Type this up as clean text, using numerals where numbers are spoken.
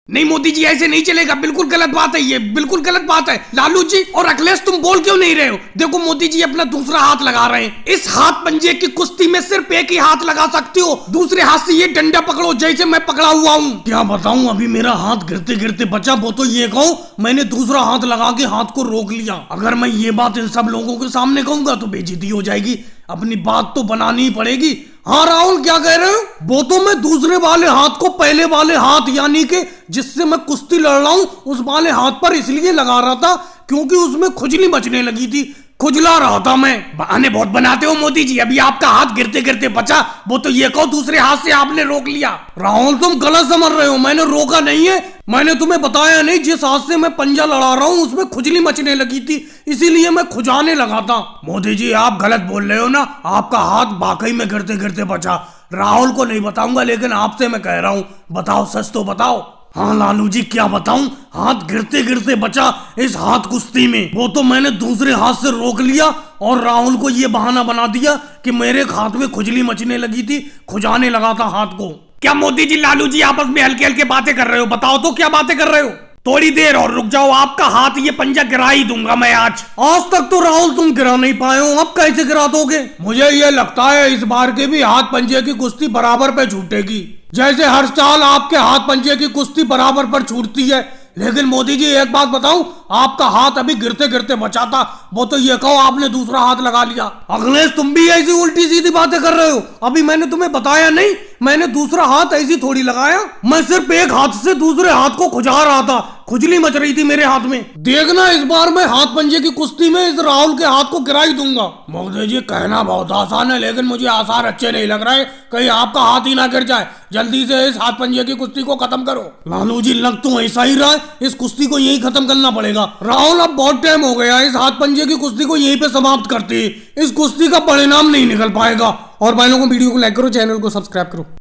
नहीं मोदी जी ऐसे नहीं चलेगा, बिल्कुल गलत बात है, ये बिल्कुल गलत बात है। लालू जी और अखिलेश तुम बोल क्यों नहीं रहे हो? देखो मोदी जी अपना दूसरा हाथ लगा रहे हैं। इस हाथ पंजे की कुश्ती में सिर्फ एक ही हाथ लगा सकती हो, दूसरे हाथ से ये डंडा पकड़ो जैसे मैं पकड़ा हुआ हूँ। क्या बताऊँ, अभी मेरा हाथ गिरते गिरते बचा। वो तो ये कहूँ मैंने दूसरा हाथ लगा के हाथ को रोक लिया। अगर मैं ये बात इन सब लोगों के सामने कहूंगा तो बेइज्जती हो जाएगी, अपनी बात तो बनानी ही पड़ेगी। हाँ राहुल क्या कह रहे हो? वो तो मैं दूसरे वाले हाथ को पहले वाले हाथ यानी कि जिससे मैं कुश्ती लड़ रहा हूँ उस वाले हाथ पर इसलिए लगा रहा था क्योंकि उसमें खुजली मचने लगी थी, खुजला रहा था मैं। बहाने बहुत बनाते हो मोदी जी, अभी आपका हाथ गिरते गिरते बचा, वो तो ये कहो दूसरे हाथ से आपने रोक लिया। राहुल तुम गलत समझ रहे हो, मैंने रोका नहीं है, मैंने तुम्हें बताया नहीं जिस हाथ से मैं पंजा लड़ा रहा हूँ उसमें खुजली मचने लगी थी इसीलिए मैं खुजाने लगा था। मोदी जी आप गलत बोल रहे हो ना, आपका हाथ वाकई में गिरते गिरते बचा। राहुल को नहीं बताऊंगा लेकिन आपसे मैं कह रहा हूँ, बताओ सच तो बताओ। हाँ लालू जी क्या बताऊं, हाथ गिरते गिरते बचा इस हाथ कुश्ती में। वो तो मैंने दूसरे हाथ से रोक लिया और राहुल को ये बहाना बना दिया कि मेरे हाथ में खुजली मचने लगी थी, खुजाने लगा था हाथ को। क्या मोदी जी लालू जी आपस में हल्के हल्के बातें कर रहे हो? बताओ तो क्या बातें कर रहे हो? थोड़ी देर और रुक जाओ, आपका हाथ ये पंजा गिरा ही दूंगा मैं आज। आज तक तो राहुल तुम गिरा नहीं पाए हो, अब कैसे गिरा दोगे? मुझे ये लगता है इस बार के भी हाथ पंजे की कुश्ती बराबर पे छूटेगी, जैसे हर साल आपके हाथ पंजे की कुश्ती बराबर पर छूटती है। लेकिन मोदी जी एक बात बताऊं, आपका हाथ अभी गिरते गिरते बचा था, वो तो ये कहो आपने दूसरा हाथ लगा लिया। अखिलेश तुम भी ऐसी उल्टी सीधी बातें कर रहे हो, अभी मैंने तुम्हें बताया नहीं मैंने दूसरा हाथ ऐसी थोड़ी लगाया, मैं सिर्फ एक हाथ से दूसरे हाथ को खुजा रहा था, खुजली मच रही थी मेरे हाथ में। देखना इस बार मैं हाथ पंजे की कुश्ती में इस राहुल के हाथ को गिरा ही दूंगा। मोदी जी कहना बहुत आसान है लेकिन मुझे आसार अच्छे नहीं लग रहे, कहीं आपका हाथ ही ना गिर जाए। जल्दी से इस हाथ पंजे की कुश्ती को खत्म करो। लालू जी लग तो ऐसा ही रहा है, इस कुश्ती को यही खत्म करना पड़ेगा। राहुल अब बहुत टाइम हो गया, इस हाथ पंजे की कुश्ती को यहीं पे समाप्त करते हैं, इस कुश्ती का परिणाम नहीं निकल पाएगा। और भाई लोगों वीडियो को लाइक करो, चैनल को सब्सक्राइब करो।